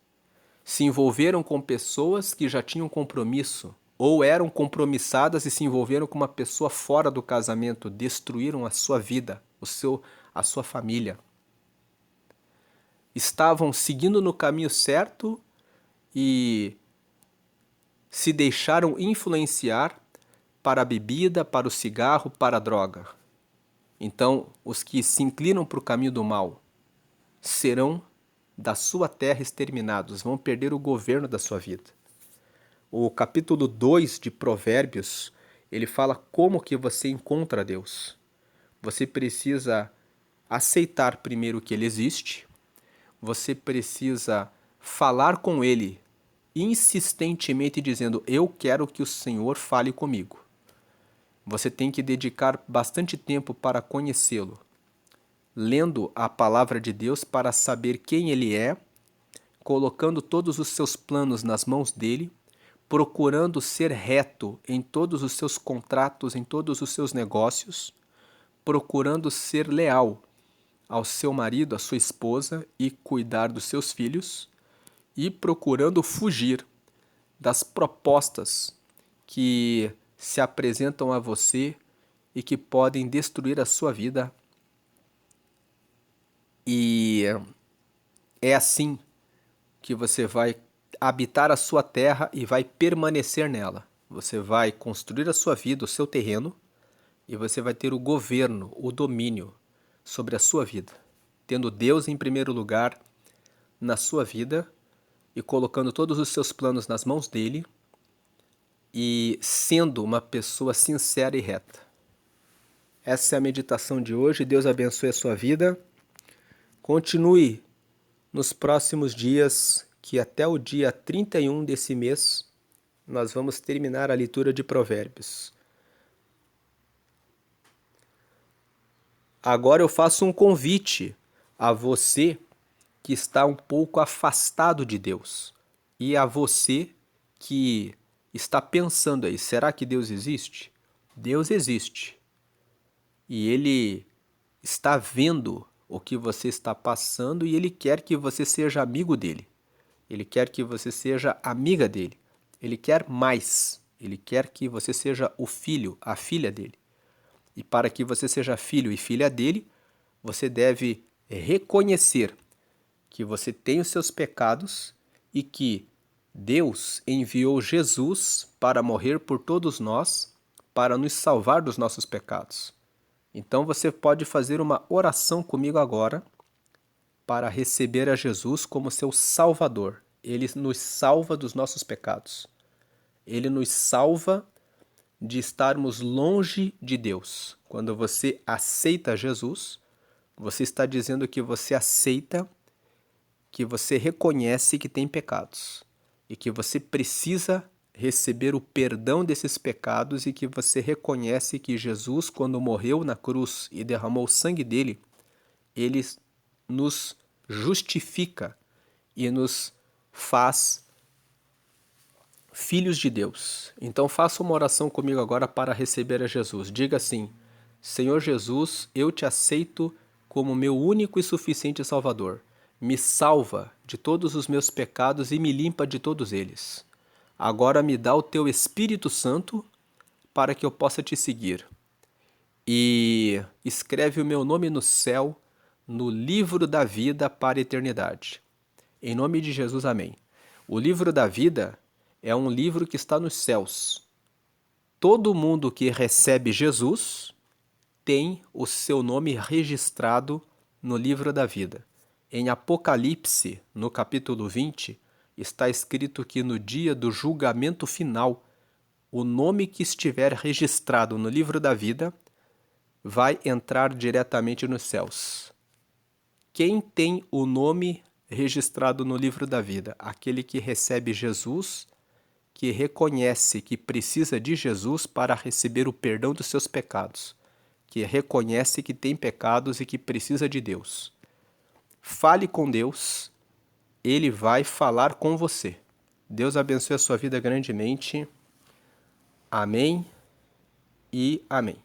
Se envolveram com pessoas que já tinham compromisso, ou eram compromissadas e se envolveram com uma pessoa fora do casamento, destruíram a sua vida, a sua família. Estavam seguindo no caminho certo e se deixaram influenciar para a bebida, para o cigarro, para a droga. Então, os que se inclinam para o caminho do mal serão da sua terra exterminados, vão perder o governo da sua vida. O capítulo 2 de Provérbios, ele fala como que você encontra Deus. Você precisa aceitar primeiro que ele existe, você precisa falar com ele insistentemente dizendo: eu quero que o Senhor fale comigo. Você tem que dedicar bastante tempo para conhecê-lo, lendo a palavra de Deus para saber quem ele é, colocando todos os seus planos nas mãos dele, procurando ser reto em todos os seus contratos, em todos os seus negócios, procurando ser leal ao seu marido, à sua esposa e cuidar dos seus filhos, e procurando fugir das propostas que se apresentam a você e que podem destruir a sua vida. E é assim que você vai habitar a sua terra e vai permanecer nela. Você vai construir a sua vida, o seu terreno, e você vai ter o governo, o domínio sobre a sua vida, tendo Deus em primeiro lugar na sua vida e colocando todos os seus planos nas mãos dele e sendo uma pessoa sincera e reta. Essa é a meditação de hoje. Deus abençoe a sua vida. Continue nos próximos dias, que até o dia 31 desse mês nós vamos terminar a leitura de Provérbios. Agora eu faço um convite a você que está um pouco afastado de Deus e a você que está pensando aí: será que Deus existe? Deus existe e Ele está vendo o que você está passando e Ele quer que você seja amigo dele. Ele quer que você seja amiga dele. Ele quer mais. Ele quer que você seja o filho, a filha dele. E para que você seja filho e filha dele, você deve reconhecer que você tem os seus pecados e que Deus enviou Jesus para morrer por todos nós, para nos salvar dos nossos pecados. Então você pode fazer uma oração comigo agora para receber a Jesus como seu Salvador. Ele nos salva dos nossos pecados. Ele nos salva de estarmos longe de Deus. Quando você aceita Jesus, você está dizendo que você aceita, que você reconhece que tem pecados e que você precisa receber o perdão desses pecados e que você reconhece que Jesus, quando morreu na cruz e derramou o sangue dele, ele nos justifica e nos faz filhos de Deus. Então faça uma oração comigo agora para receber a Jesus. Diga assim: Senhor Jesus, eu te aceito como meu único e suficiente Salvador. Me salva de todos os meus pecados e me limpa de todos eles. Agora me dá o teu Espírito Santo para que eu possa te seguir. E escreve o meu nome no céu, no livro da vida para a eternidade. Em nome de Jesus, amém. O livro da vida é um livro que está nos céus. Todo mundo que recebe Jesus tem o seu nome registrado no livro da vida. Em Apocalipse, no capítulo 20, está escrito que no dia do julgamento final, o nome que estiver registrado no livro da vida vai entrar diretamente nos céus. Quem tem o nome registrado no livro da vida? Aquele que recebe Jesus, que reconhece que precisa de Jesus para receber o perdão dos seus pecados, que reconhece que tem pecados e que precisa de Deus. Fale com Deus, Ele vai falar com você. Deus abençoe a sua vida grandemente. Amém e amém.